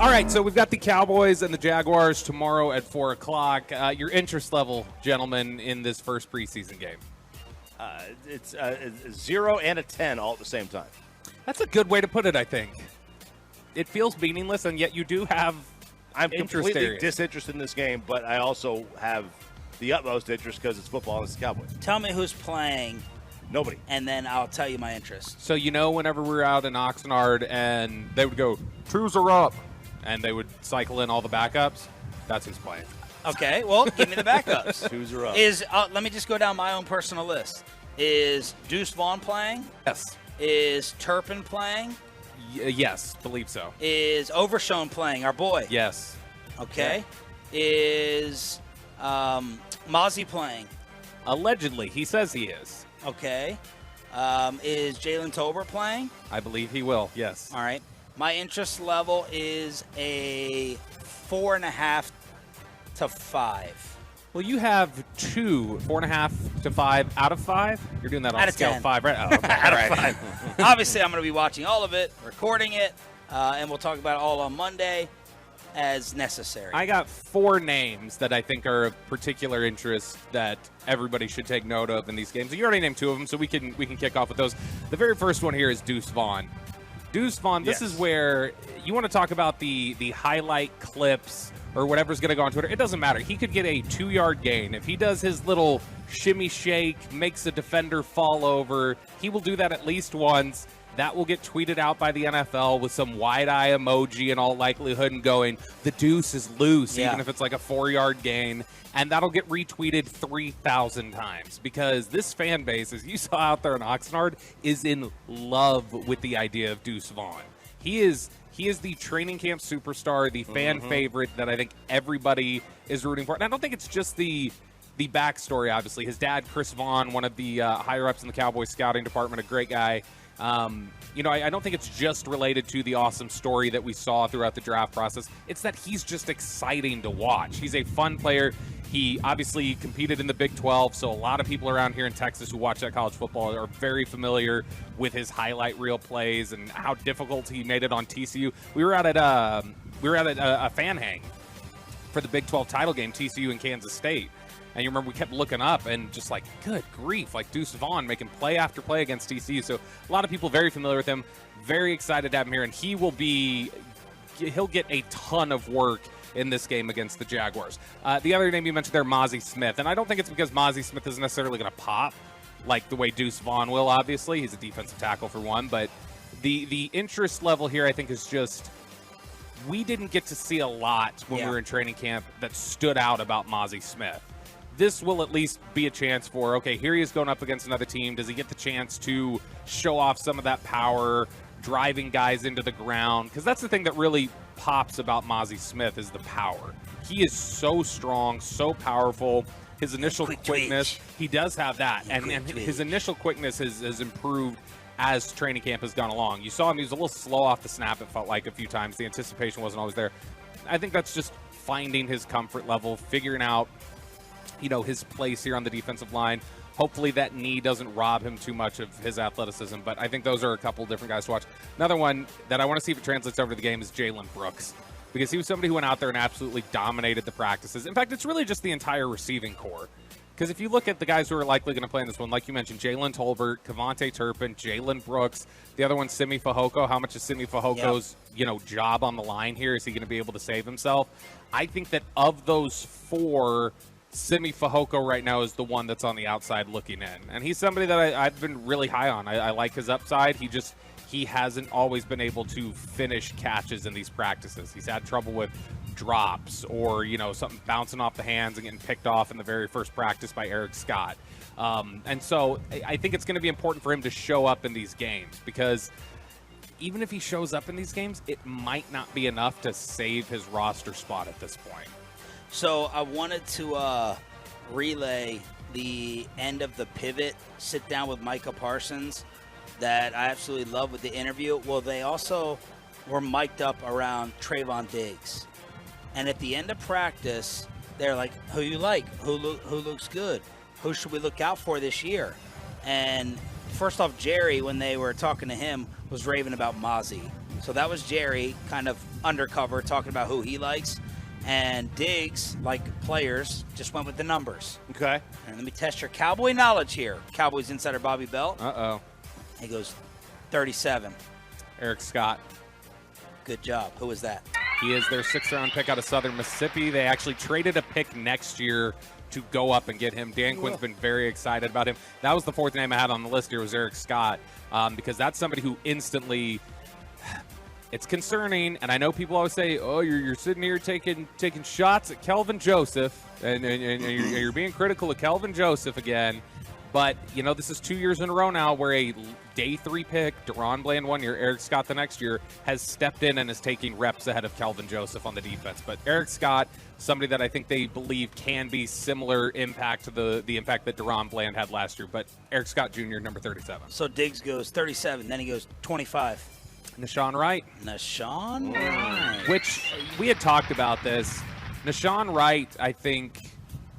All right, so we've got the Cowboys and the Jaguars tomorrow at 4 o'clock. Your interest level, gentlemen, in this first preseason game? It's a 0 and a 10 all at the same time. That's a good way to put it, I think. It feels meaningless, and yet you do have I'm interest completely areas. disinterested in this game, but I also have the utmost interest because it's football and it's the Cowboys. Tell me who's playing, Nobody. and then I'll tell you my interest. So whenever we were out in Oxnard and they would go, twos are up, and they would cycle in all the backups, that's who's playing. Okay, well, give me the backups. Twos are up. Let me just go down my own personal list. Is Deuce Vaughn playing? Yes. Is Turpin playing? Yes, believe so. Is Overshone playing, our boy? Yes. Okay. Is Mazi playing? Allegedly, he says he is. Okay. Is Jalen Tolbert playing? I believe he will, yes. All right. My interest level is a 4.5 to 5. Well, you have 4.5 to 5 out of 5. You're doing that on Out of scale 10. 5, right? Oh, okay. Out of 5. Obviously, I'm going to be watching all of it, recording it, and we'll talk about it all on Monday as necessary. I got 4 names that I think are of particular interest that everybody should take note of in these games. You already named 2 of them, so we can kick off with those. The very first one here is Deuce Vaughn. Deuce Vaughn, this is where you want to talk about the highlight clips or whatever's going to go on Twitter. It doesn't matter. He could get a 2-yard gain. If he does his little shimmy shake, makes a defender fall over, he will do that at least once. That will get tweeted out by the NFL with some wide-eye emoji in all likelihood and going, the deuce is loose, even if it's like a 4-yard gain. And that'll get retweeted 3,000 times because this fan base, as you saw out there in Oxnard, is in love with the idea of Deuce Vaughn. He is the training camp superstar, the fan favorite that I think everybody is rooting for. And I don't think it's just the backstory, obviously. His dad, Chris Vaughn, one of the higher-ups in the Cowboys scouting department, a great guy. I don't think it's just related to the awesome story that we saw throughout the draft process. It's that he's just exciting to watch. He's a fun player. He obviously competed in the Big 12, so a lot of people around here in Texas who watch that college football are very familiar with his highlight reel plays and how difficult he made it on TCU. We were out at a fan hang for the Big 12 title game, TCU and Kansas State. And you remember we kept looking up and just like, good grief, like Deuce Vaughn making play after play against TCU. So a lot of people very familiar with him, very excited to have him here. And he'll get a ton of work in this game against the Jaguars. The other name you mentioned there, Mazi Smith. And I don't think it's because Mazi Smith is necessarily going to pop like the way Deuce Vaughn will, obviously. He's a defensive tackle for one. But the interest level here, I think, is just we didn't get to see a lot when we were in training camp that stood out about Mazi Smith. This will at least be a chance for, okay, here he is going up against another team. Does he get the chance to show off some of that power, driving guys into the ground? Because that's the thing that really pops about Mazi Smith is the power. He is so strong, so powerful. His initial quickness, he does have that. And his initial quickness has improved as training camp has gone along. You saw him, he was a little slow off the snap, it felt like a few times. The anticipation wasn't always there. I think that's just finding his comfort level, figuring out his place here on the defensive line. Hopefully that knee doesn't rob him too much of his athleticism, but I think those are a couple different guys to watch. Another one that I want to see if it translates over to the game is Jalen Brooks, because he was somebody who went out there and absolutely dominated the practices. In fact, it's really just the entire receiving core, because if you look at the guys who are likely going to play in this one, like you mentioned, Jalen Tolbert, Kevontae Turpin, Jalen Brooks, the other one, Simi Fehoko. How much is Simi Fehoko's job on the line here? Is he going to be able to save himself? I think that of those 4, Simi Fehoko right now is the one that's on the outside looking in. And he's somebody that I've been really high on. I like his upside. He hasn't always been able to finish catches in these practices. He's had trouble with drops or, something bouncing off the hands and getting picked off in the very first practice by Eric Scott. And so I think it's going to be important for him to show up in these games, because even if he shows up in these games, it might not be enough to save his roster spot at this point. So I wanted to relay the end of the pivot sit down with Micah Parsons that I absolutely love with the interview. Well, they also were mic'd up around Trayvon Diggs. And at the end of practice, they're like, who you like? Who looks good? Who should we look out for this year? And first off, Jerry, when they were talking to him, was raving about Mazi. So that was Jerry kind of undercover talking about who he likes. And Diggs, like players, just went with the numbers. Okay. And let me test your Cowboy knowledge here. Cowboys insider Bobby Belt. Uh-oh. He goes 37. Eric Scott. Good job. Who is that? He is their 6th-round pick out of Southern Mississippi. They actually traded a pick next year to go up and get him. Dan Quinn's been very excited about him. That was the 4th name I had on the list here was Eric Scott, because that's somebody who instantly – it's concerning, and I know people always say, oh, you're sitting here taking shots at Kelvin Joseph, and you're being critical of Kelvin Joseph again. But, you know, this is 2 years in a row now where a day 3 pick, Deron Bland 1 year, Eric Scott the next year, has stepped in and is taking reps ahead of Kelvin Joseph on the defense. But Eric Scott, somebody that I think they believe can be similar impact to the impact that Deron Bland had last year. But Eric Scott Jr., number 37. So Diggs goes 37, then he goes 25. Nashawn Wright. Nashawn Wright. Which we had talked about this. Nashawn Wright, I think,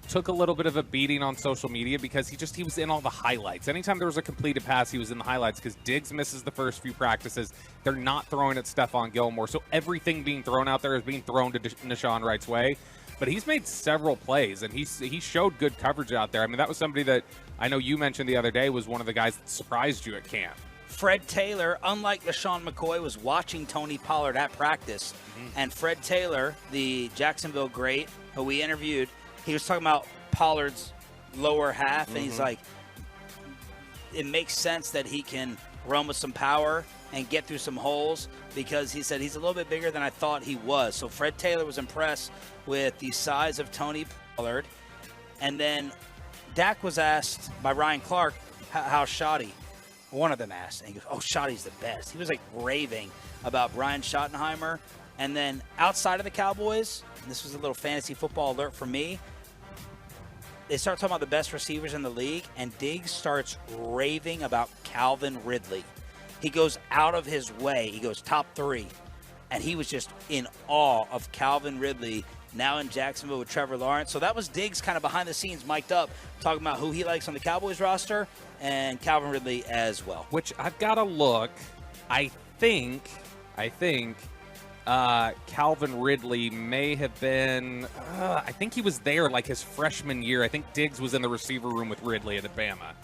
took a little bit of a beating on social media because he was in all the highlights. Anytime there was a completed pass, he was in the highlights because Diggs misses the first few practices. They're not throwing at Stephon Gilmore. So everything being thrown out there is being thrown to Nashawn Wright's way. But he's made several plays, and he showed good coverage out there. I mean, that was somebody that I know you mentioned the other day was one of the guys that surprised you at camp. Fred Taylor, unlike LaShawn McCoy, was watching Tony Pollard at practice. And Fred Taylor, the Jacksonville great, who we interviewed, he was talking about Pollard's lower half, and he's like, it makes sense that he can run with some power and get through some holes because he said he's a little bit bigger than I thought he was. So Fred Taylor was impressed with the size of Tony Pollard. And then Dak was asked by Ryan Clark, how shoddy? One of them asked, and he goes, oh, Schotty's the best. He was like raving about Brian Schottenheimer. And then outside of the Cowboys, and this was a little fantasy football alert for me, they start talking about the best receivers in the league, and Diggs starts raving about Calvin Ridley. He goes out of his way. He goes top 3. And he was just in awe of Calvin Ridley now in Jacksonville with Trevor Lawrence. So that was Diggs kind of behind the scenes, mic'd up, talking about who he likes on the Cowboys roster and Calvin Ridley as well. Which I've got to look. I think Calvin Ridley may have been, I think he was there like his freshman year. I think Diggs was in the receiver room with Ridley at Alabama.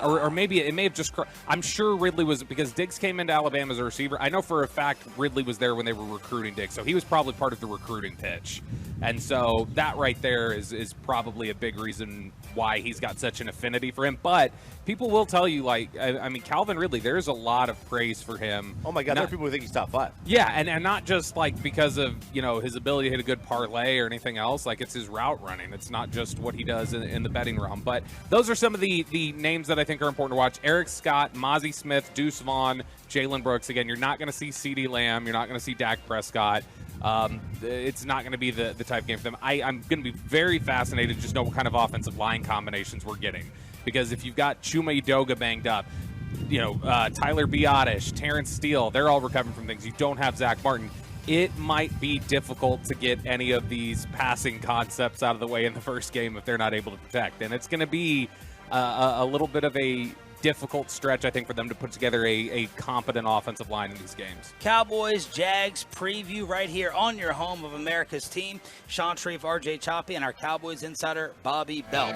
Or maybe it may have just, I'm sure Ridley was, because Diggs came into Alabama as a receiver. I know for a fact Ridley was there when they were recruiting Diggs. So he was probably part of the recruiting pitch. And so that right there is probably a big reason why he's got such an affinity for him. But people will tell you, like, I mean, Calvin Ridley, there's a lot of praise for him. Oh, my God. There are people who think he's top 5. Yeah, and not just, like, because of, you know, his ability to hit a good parlay or anything else. Like, it's his route running. It's not just what he does in the betting realm. But those are some of the names that I think are important to watch. Eric Scott, Mazi Smith, Deuce Vaughn, Jalen Brooks. Again, you're not going to see CeeDee Lamb. You're not going to see Dak Prescott. It's not going to be the type game for them. I'm going to be very fascinated to just know what kind of offensive line combinations we're getting. Because if you've got Chuma Edoga banged up, you know, Tyler Biadasz, Terrence Steele, they're all recovering from things. You don't have Zach Martin. It might be difficult to get any of these passing concepts out of the way in the first game if they're not able to protect. And it's going to be a little bit of a difficult stretch, I think, for them to put together a competent offensive line in these games. Cowboys, Jags preview right here on your home of America's team. Sean Sharif, RJ Choppy, and our Cowboys insider, Bobby Belt.